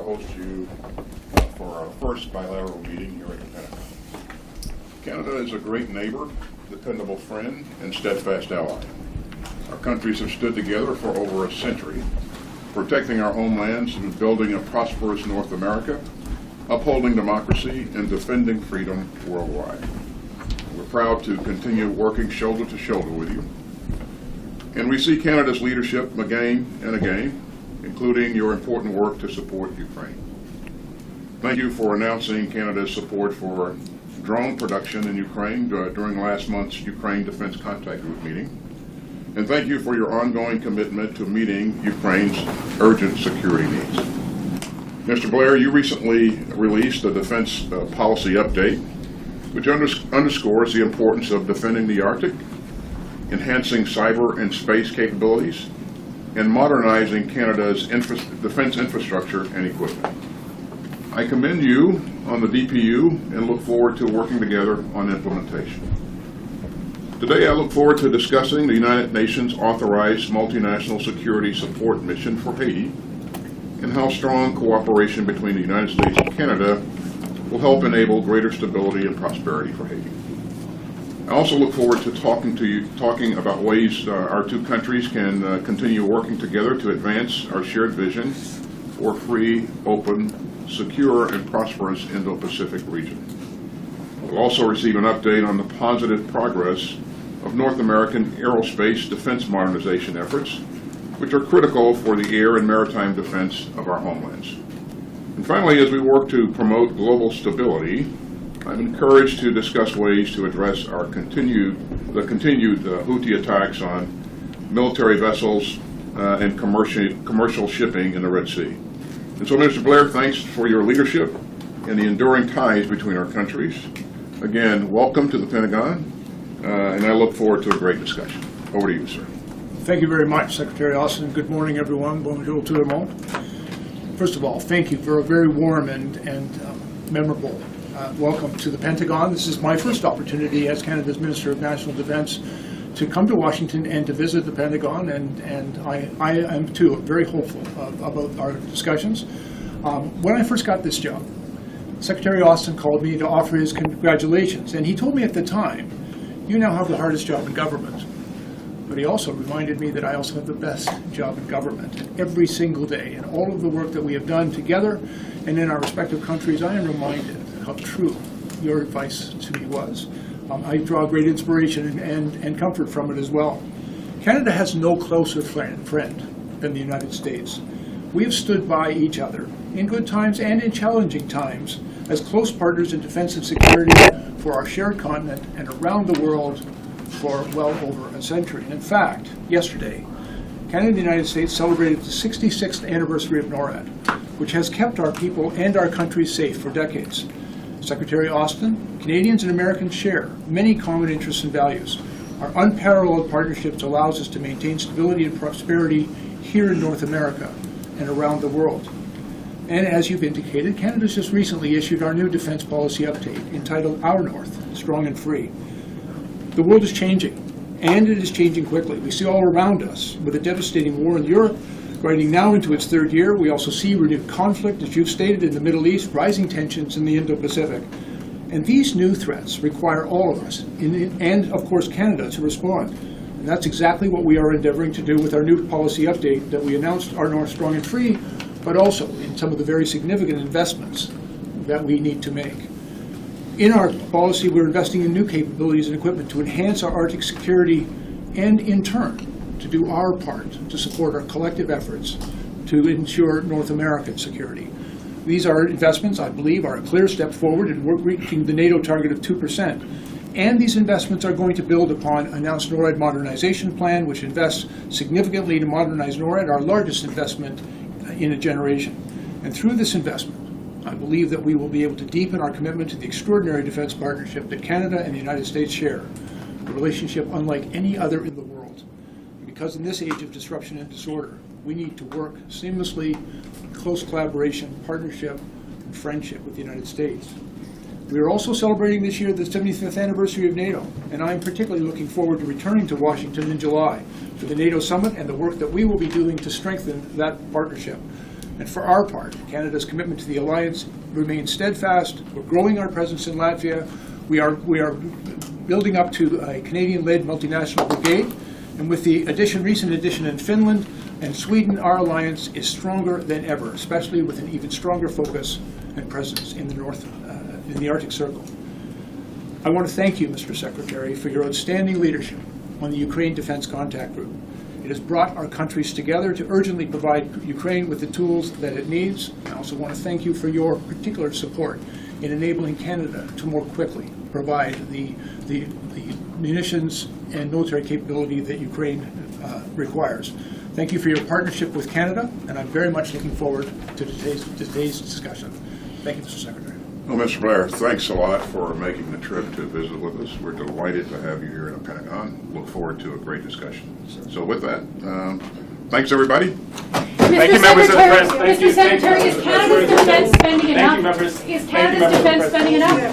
host you for our first bilateral meeting here at the Pentagon. Canada is a great neighbor, dependable friend, and steadfast ally. Our countries have stood together for over a century, protecting our homelands and building a prosperous North America, upholding democracy, and defending freedom worldwide. We're proud to continue working shoulder to shoulder with you. And we see Canada's leadership again and again, including your important work to support Ukraine. Thank you for announcing Canada's support for drone production in Ukraine during last month's Ukraine Defense Contact Group meeting. And thank you for your ongoing commitment to meeting Ukraine's urgent security needs. Mr. Blair, you recently released a defense policy update, which underscores the importance of defending the Arctic, enhancing cyber and space capabilities, and modernizing Canada's defense infrastructure and equipment. I commend you on the DPU and look forward to working together on implementation. Today I look forward to discussing the United Nations authorized multinational security support mission for Haiti and how strong cooperation between the United States and Canada will help enable greater stability and prosperity for Haiti. I also look forward to talking about ways our two countries can continue working together to advance our shared vision for free, open, secure, and prosperous Indo-Pacific region. We'll also receive an update on the positive progress of North American aerospace defense modernization efforts, which are critical for the air and maritime defense of our homelands. And finally, as we work to promote global stability, I'm encouraged to discuss ways to address the continued Houthi attacks on military vessels and commercial shipping in the Red Sea. And so, Mr. Blair, thanks for your leadership and the enduring ties between our countries. Again, welcome to the Pentagon, and I look forward to a great discussion. Over to you, sir. Thank you very much, Secretary Austin. Good morning, everyone. Bonjour tout le monde. First of all, thank you for a very warm and memorable welcome to the Pentagon. This is my first opportunity as Canada's Minister of National Defence to come to Washington and to visit the Pentagon, and I am too very hopeful about our discussions. When I first got this job, Secretary Austin called me to offer his congratulations, and he told me at the time, "You now have the hardest job in government." But he also reminded me that I also have the best job in government. And every single day, and all of the work that we have done together and in our respective countries, I am reminded how true your advice to me was. I draw great inspiration and comfort from it as well. Canada has no closer friend than the United States. We have stood by each other in good times and in challenging times as close partners in defense and security for our shared continent and around the world for well over a century. And in fact, yesterday, Canada and the United States celebrated the 66th anniversary of NORAD, which has kept our people and our country safe for decades. Secretary Austin, Canadians and Americans share many common interests and values. Our unparalleled partnerships allows us to maintain stability and prosperity here in North America and around the world. And as you've indicated, Canada's just recently issued our new defense policy update entitled Our North, Strong and Free. The world is changing, and it is changing quickly. We see all around us with a devastating war in Europe, riding now into its third year. We also see renewed conflict, as you've stated, in the Middle East, rising tensions in the Indo-Pacific. And these new threats require all of us, and of course Canada, to respond. And that's exactly what we are endeavoring to do with our new policy update that we announced, Our North, Strong and Free, but also in some of the very significant investments that we need to make. In our policy, we're investing in new capabilities and equipment to enhance our Arctic security and, in turn, to do our part to support our collective efforts to ensure North American security. These are investments, I believe, are a clear step forward in reaching the NATO target of 2%. And these investments are going to build upon announced NORAD modernization plan, which invests significantly to modernize NORAD, our largest investment in a generation. And through this investment, I believe that we will be able to deepen our commitment to the extraordinary defense partnership that Canada and the United States share, a relationship unlike any other in the world. Because in this age of disruption and disorder, we need to work seamlessly, in close collaboration, partnership, and friendship with the United States. We are also celebrating this year the 75th anniversary of NATO, and I am particularly looking forward to returning to Washington in July for the NATO summit and the work that we will be doing to strengthen that partnership. And for our part, Canada's commitment to the alliance remains steadfast. We're growing our presence in Latvia. We are building up to a Canadian-led multinational brigade. And with the recent addition in Finland and Sweden, our alliance is stronger than ever, especially with an even stronger focus and presence in the Arctic Circle. I want to thank you, Mr. Secretary, for your outstanding leadership on the Ukraine Defense Contact Group. It has brought our countries together to urgently provide Ukraine with the tools that it needs. I also want to thank you for your particular support in enabling Canada to more quickly provide the munitions and military capability that Ukraine requires. Thank you for your partnership with Canada, and I'm very much looking forward to today's discussion. Thank you, Mr. Secretary. Well, Mr. Blair, thanks a lot for making the trip to visit with us. We're delighted to have you here in the Pentagon. Look forward to a great discussion. So with that, thanks, everybody. Mr. Secretary, is Canada's defense spending enough? Is Canada's defense spending enough?